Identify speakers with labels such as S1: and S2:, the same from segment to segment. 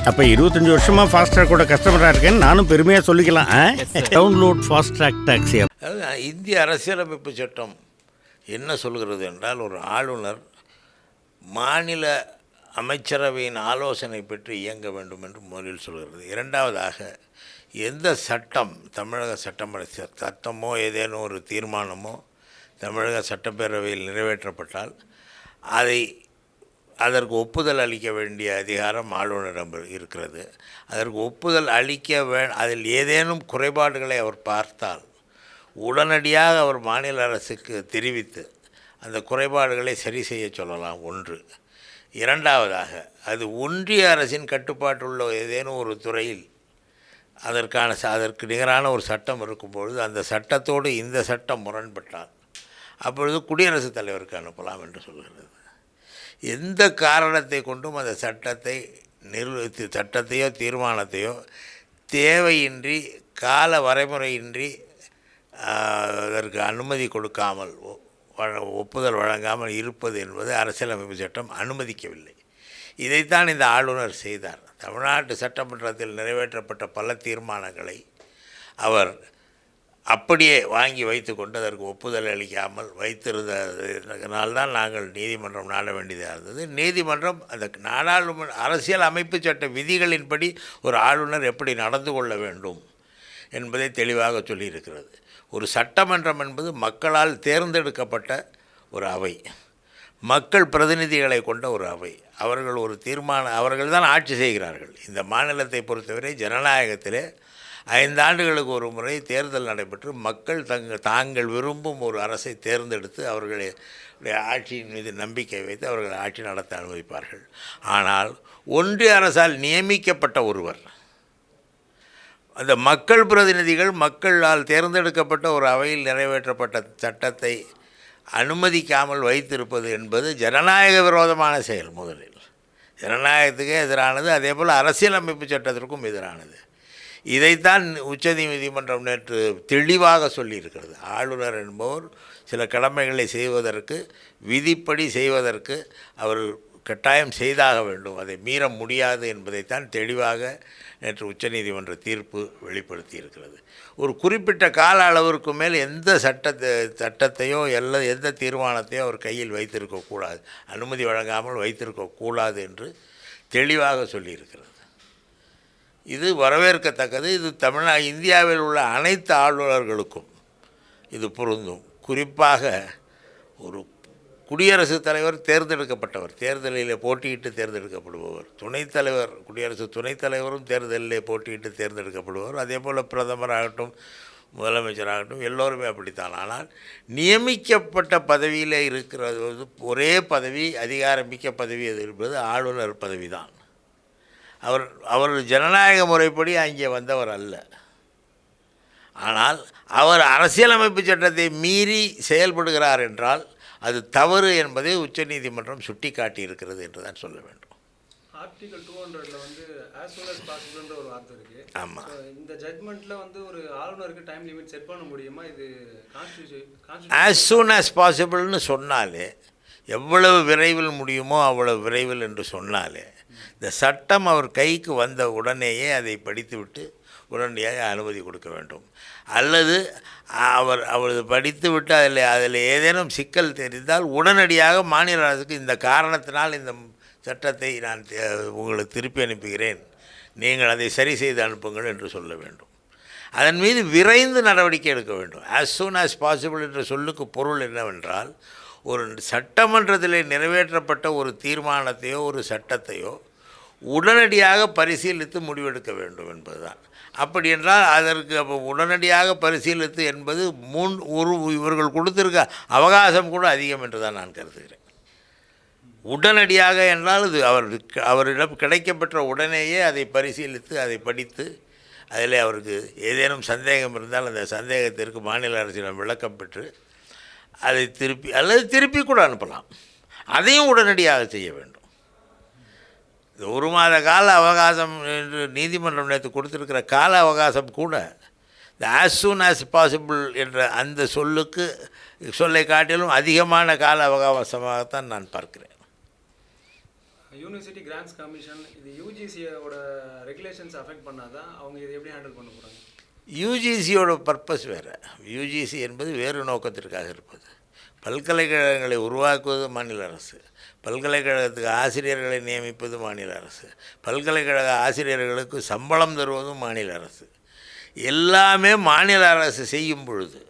S1: அப்போ 25 வருஷமாக ஃபாஸ்ட்ராக்கோட கஸ்டமராக இருக்கேன்னு நானும் பெருமையாக சொல்லிக்கலாம். Download Fastrack taxi.
S2: அதாவது இந்திய அரசியலமைப்பு சட்டம் என்ன சொல்கிறது என்றால், ஒரு ஆளுநர் மாநில அமைச்சரவையின் ஆலோசனை பெற்று இயங்க வேண்டும் என்று முதலில் சொல்கிறது. இரண்டாவதாக, எந்த சட்டம், தமிழக சட்டமோ ஏதேனும் ஒரு தீர்மானமோ தமிழக சட்டப்பேரவையில் நிறைவேற்றப்பட்டால் அதற்கு ஒப்புதல் அளிக்க வேண்டிய அதிகாரம் ஆளுநரிடம் இருக்கிறது. அதற்கு ஒப்புதல் அதில் ஏதேனும் குறைபாடுகளை அவர் பார்த்தால் உடனடியாக அவர் மாநில அரசுக்கு தெரிவித்து அந்த குறைபாடுகளை சரி செய்ய சொல்லலாம். ஒன்று. இரண்டாவதாக, அது ஒன்றிய அரசின் கட்டுப்பாட்டுள்ள ஏதேனும் ஒரு துறையில் அதற்கு நிகரான ஒரு சட்டம் இருக்கும்பொழுது அந்த சட்டத்தோடு இந்த சட்டம் முரண்பட்டால் அப்பொழுது குடியரசுத் தலைவருக்கு அனுப்பலாம் என்று சொல்கிறது. எந்த காரணத்தை கொண்டும் அந்த சட்டத்தையோ தீர்மானத்தையோ தேவையின்றி கால வரைமுறையின்றி அதற்கு அனுமதி கொடுக்காமல் ஒப்புதல் வழங்காமல் இருப்பது என்பது அரசியலமைப்பு சட்டம் அனுமதிக்கவில்லை. இதைத்தான் இந்த ஆளுநர் செய்தார். தமிழ்நாட்டு சட்டமன்றத்தில் நிறைவேற்றப்பட்ட பல தீர்மானங்களை அவர் அப்படியே வாங்கி வைத்து கொண்டு அதற்கு ஒப்புதல் அளிக்காமல் வைத்திருந்ததனால்தான் நாங்கள் நீதிமன்றம் நாட வேண்டியதாக இருந்தது. நீதிமன்றம் அந்த அரசியல் அமைப்பு சட்ட விதிகளின்படி ஒரு ஆளுநர் எப்படி நடந்து கொள்ள வேண்டும் என்பதை தெளிவாக சொல்லியிருக்கிறது. ஒரு சட்டமன்றம் என்பது மக்களால் தேர்ந்தெடுக்கப்பட்ட ஒரு அவை, மக்கள் பிரதிநிதிகளை கொண்ட ஒரு அவை. அவர்கள் தான் ஆட்சி செய்கிறார்கள். இந்த மாநிலத்தை பொறுத்தவரை ஜனநாயகத்திலே 5 ஆண்டுகளுக்கு ஒரு முறை தேர்தல் நடைபெற்று மக்கள் தாங்கள் விரும்பும் ஒரு அரசை தேர்ந்தெடுத்து அவர்களுடைய ஆட்சியின் மீது நம்பிக்கை வைத்து அவர்கள் ஆட்சி நடத்த அனுமதிப்பார்கள். ஆனால் ஒன்றிய அரசால் நியமிக்கப்பட்ட ஒருவர், அந்த மக்கள் பிரதிநிதிகள் மக்களால் தேர்ந்தெடுக்கப்பட்ட ஒரு அவையில் நிறைவேற்றப்பட்ட சட்டத்தை அனுமதிக்காமல் வைத்திருப்பது என்பது ஜனநாயக விரோதமான செயல். முதலில் ஜனநாயகத்துக்கே எதிரானது, அதேபோல் அரசியலமைப்பு சட்டத்திற்கும் எதிரானது. இதைத்தான் உச்சநீதிமன்றம் நேற்று தெளிவாக சொல்லியிருக்கிறது. ஆளுநர் என்பவர் சில கடமைகளை செய்வதற்கு, விதிப்படி செய்வதற்கு அவர் கட்டாயம் செய்தாக வேண்டும், அதை மீற முடியாது என்பதைத்தான் தெளிவாக நேற்று உச்சநீதிமன்ற தீர்ப்பு வெளிப்படுத்தி இருக்கிறது. ஒரு குறிப்பிட்ட கால அளவிற்கு மேல் எந்த சட்டத்தையோ எந்த தீர்மானத்தையோ அவர் கையில் வைத்திருக்கக்கூடாது, அனுமதி வழங்காமல் வைத்திருக்கக்கூடாது என்று தெளிவாக சொல்லியிருக்கிறது. இது வரவேற்கத்தக்கது. இது இந்தியாவில் உள்ள அனைத்து ஆளுநர்களுக்கும் இது பொருந்தும். குறிப்பாக ஒரு குடியரசுத் தலைவர் தேர்ந்தெடுக்கப்பட்டவர், தேர்தலில் போட்டியிட்டு தேர்ந்தெடுக்கப்படுபவர், குடியரசு துணைத் தலைவரும் தேர்தலில் போட்டியிட்டு தேர்ந்தெடுக்கப்படுபவர், அதே போல் பிரதமராகட்டும் முதலமைச்சராகட்டும் எல்லோருமே அப்படித்தான். ஆனால் நியமிக்கப்பட்ட பதவியில் இருக்கிறது ஒரே பதவி, அதிகாரமிக்க பதவி எது என்பது ஆளுநர் பதவி தான். அவர் ஜனநாயக முறைப்படி அங்கே வந்தவர் அல்ல. ஆனால் அவர் அரசியலமைப்பு சட்டத்தை மீறி செயல்படுகிறார் என்றால் அது தவறு என்பதை உச்சநீதிமன்றம் சுட்டி காட்டி இருக்கிறது என்று தான் சொல்ல வேண்டும்.
S3: ஆர்டிகல் 200ல வந்து as soon as possibleன்ற ஒரு வார்த்தை இருக்கு.
S2: ஆமாம்.
S3: இந்த ஜட்மெண்ட்ல வந்து ஒரு ஆளுநருக்கு டைம் லிமிட் செட் பண்ண முடியுமா? இது
S2: as soon as possibleன்னு சொன்னாலே, எவ்வளவு விரைவில் முடியுமோ அவ்வளவு விரைவில் என்று சொன்னாலே, இந்த சட்டம் அவர் கைக்கு வந்த உடனேயே அதை படித்துவிட்டு உடனடியாக அனுமதி கொடுக்க வேண்டும். அல்லது அவர் படித்துவிட்டு அதில் ஏதேனும் சிக்கல் தெரிந்தால் உடனடியாக மாநில அரசுக்கு இந்த காரணத்தினால் இந்த சட்டத்தை நான் உங்களுக்கு திருப்பி அனுப்புகிறேன், நீங்கள் அதை சரி செய்து அனுப்புங்கள் என்று சொல்ல வேண்டும். அதன் மீது விரைந்து நடவடிக்கை எடுக்க வேண்டும். as soon as possible என்ற சொல்லுக்கு பொருள் என்னவென்றால், ஒரு சட்டமன்றத்தில் நிறைவேற்றப்பட்ட ஒரு தீர்மானத்தையோ ஒரு சட்டத்தையோ உடனடியாக பரிசீலித்து முடிவெடுக்க வேண்டும் என்பதுதான். அப்படி என்றால் அதற்கு உடனடியாக பரிசீலித்து என்பது இவர்கள் கொடுத்திருக்க அவகாசம் கூட அதிகம் என்று தான் நான் கருதுகிறேன். உடனடியாக என்றால் இது அவரிடம் கிடைக்கப்பெற்ற உடனேயே அதை பரிசீலித்து அதை படித்து அதில் அவருக்கு ஏதேனும் சந்தேகம் இருந்தால் அந்த சந்தேகத்திற்கு மாநில அரசிடம் விளக்கம் பெற்று அதை திருப்பி கூட அனுப்பலாம். அதையும் உடனடியாக செய்ய வேண்டும். இந்த 1 மாத கால அவகாசம் என்று நீதிமன்றம் நேற்று கொடுத்திருக்கிற கால அவகாசம் கூட இந்த as soon as possible என்ற அந்த சொல்லை காட்டிலும் அதிகமான கால அவகாசமாகத்தான் நான் பார்க்கிறேன்.
S3: யூனிவர்சிட்டி கிராண்ட்ஸ் கமிஷன் இது யூஜிசியோட ரெகுலேஷன்ஸ் அஃபெக்ட் பண்ணாதான் அவங்க இதை எப்படி ஹேண்டில் பண்ண போகிறாங்க?
S2: யூஜிசியோட பர்பஸ் வேறு. யூஜிசி என்பது வேறு நோக்கத்திற்காக இருப்பது. பல்கலைக்கழகங்களை உருவாக்குவது மாநில அரசு, பல்கலைக்கழகத்துக்கு ஆசிரியர்களை நியமிப்பது மாநில அரசு, பல்கலைக்கழக ஆசிரியர்களுக்கு சம்பளம் தருவதும் மாநில அரசு. எல்லாமே மாநில அரசு செய்யும் பொழுது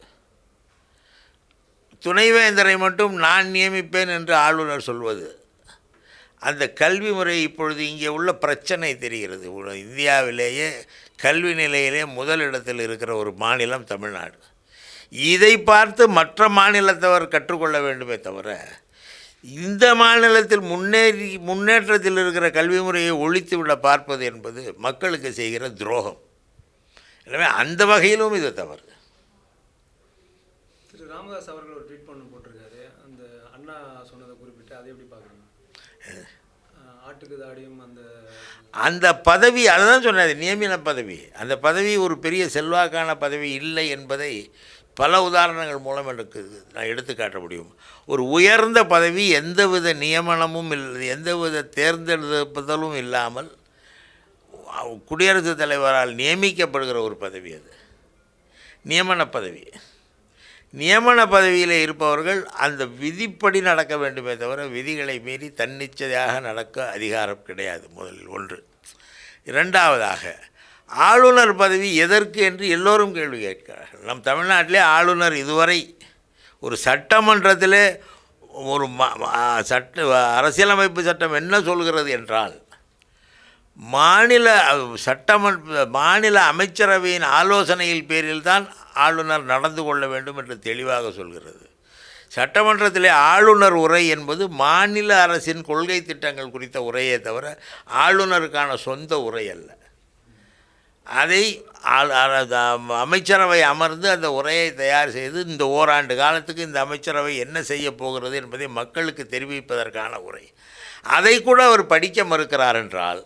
S2: துணைவேந்தரை மட்டும் நான் நியமிப்பேன் என்று ஆளுநர் சொல்வது, அந்த கல்வி முறை இப்பொழுது இங்கே உள்ள பிரச்சனை தெரிகிறது. இந்தியாவிலேயே கல்வி நிலையிலே முதலிடத்தில் இருக்கிற ஒரு மாநிலம் தமிழ்நாடு. இதை பார்த்து மற்ற மாநிலத்தவர் கற்றுக்கொள்ள வேண்டுமே தவிர, இந்த மாநிலத்தில் முன்னேற்றத்தில் இருக்கிற கல்வி முறையை ஒழித்துவிட பார்ப்பது என்பது மக்களுக்கு செய்கிற துரோகம். எனவே அந்த வகையிலும் இது தவறு.
S3: திரு ராமதாஸ் அவர்கள் ஒரு ட்வீட் பண்ண போட்டிருக்காரு, அந்த அண்ணா சொன்னதை குறிப்பிட்டு அதை எப்படி பார்க்குறீங்க? ஆட்டுக்கு தாடியும் அந்த
S2: பதவி, அதுதான் சொன்னார், நியமன பதவி. அந்த பதவி ஒரு பெரிய செல்வாக்கான பதவி இல்லை என்பதை பல உதாரணங்கள் மூலம் எனக்கு நான் எடுத்து காட்ட முடியும். ஒரு உயர்ந்த பதவி எந்தவித நியமனமும் இல்லை, எந்தவித தேர்ந்தெடுப்பதலும் இல்லாமல் குடியரசுத் தலைவரால் நியமிக்கப்படுகிற ஒரு பதவி அது நியமன பதவி. நியமன பதவியில் இருப்பவர்கள் அந்த விதிப்படி நடக்க வேண்டுமே தவிர விதிகளை மீறி தன்னிச்சையாக நடக்க அதிகாரம் கிடையாது. முதலில் ஒன்று. இரண்டாவதாக, ஆளுநர் பதவி எதற்கு என்று எல்லோரும் கேள்வி கேட்கிறார்கள். நம் தமிழ்நாட்டிலே ஆளுநர் இதுவரை ஒரு சட்டமன்றத்திலே ஒரு அரசியலமைப்பு சட்டம் என்ன சொல்கிறது என்றால், மாநில அமைச்சரவையின் ஆலோசனையில் பேரில் தான் ஆளுநர் நடந்து கொள்ள வேண்டும் என்று தெளிவாக சொல்கிறது. சட்டமன்றத்திலே ஆளுநர் உரை என்பது மாநில அரசின் கொள்கை திட்டங்கள் குறித்த உரையே தவிர ஆளுநருக்கான சொந்த உரை அல்ல. அதை அமைச்சரவை அமர்ந்து அந்த உரையை தயார் செய்து இந்த ஓராண்டு காலத்துக்கு இந்த அமைச்சரவை என்ன செய்ய போகிறது என்பதை மக்களுக்கு தெரிவிப்பதற்கான உரை. அதை கூட அவர் படிக்க மறுக்கிறார் என்றால்,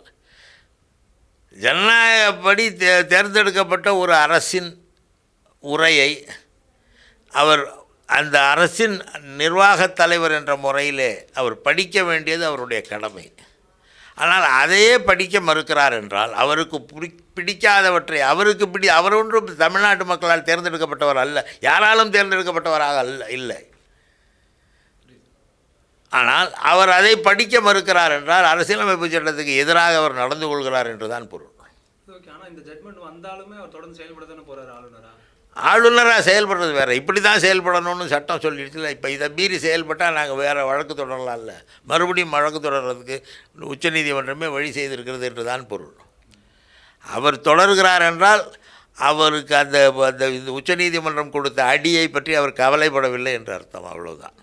S2: ஜனநாயகப்படி தேர்ந்தெடுக்கப்பட்ட ஒரு அரசின் உரையை அவர் அந்த அரசின் நிர்வாகத் தலைவர் என்ற முறையிலே அவர் படிக்க வேண்டியது அவருடைய கடமை. ஆனால் அதையே படிக்க மறுக்கிறார் என்றால், அவருக்கு பிடிக்காதவற்றை அவர் ஒன்றும் தமிழ்நாட்டு மக்களால் தேர்ந்தெடுக்கப்பட்டவர் அல்ல, யாராலும் தேர்ந்தெடுக்கப்பட்டவராக இல்லை. ஆனால் அவர் அதை படிக்க மறுக்கிறார் என்றால் அரசியலமைப்பு சட்டத்துக்கு எதிராக அவர் நடந்து கொள்கிறார் என்றுதான் பொருள்.
S3: ஆனால் இந்த ஜட்மெண்ட் வந்தாலுமே அவர் தொடர்ந்து செயல்பட தானே போகிறார்
S2: ஆளுநராக செயல்படுறது வேறு. இப்படி தான் செயல்படணும்னு சட்டம் சொல்லிடுச்சுல. இப்போ இதை மீறி செயல்பட்டால் நாங்கள் வேறு வழக்கு தொடரலாம் இல்லை, மறுபடியும் வழக்கு தொடர்றதுக்கு உச்சநீதிமன்றமே வழி செய்திருக்கிறது என்று தான் பொருள். அவர் தொடர்கிறார் என்றால் அவருக்கு அந்த உச்சநீதிமன்றம் கொடுத்த அடியை பற்றி அவர் கவலைப்படவில்லை என்று அர்த்தம், அவ்வளவுதான்.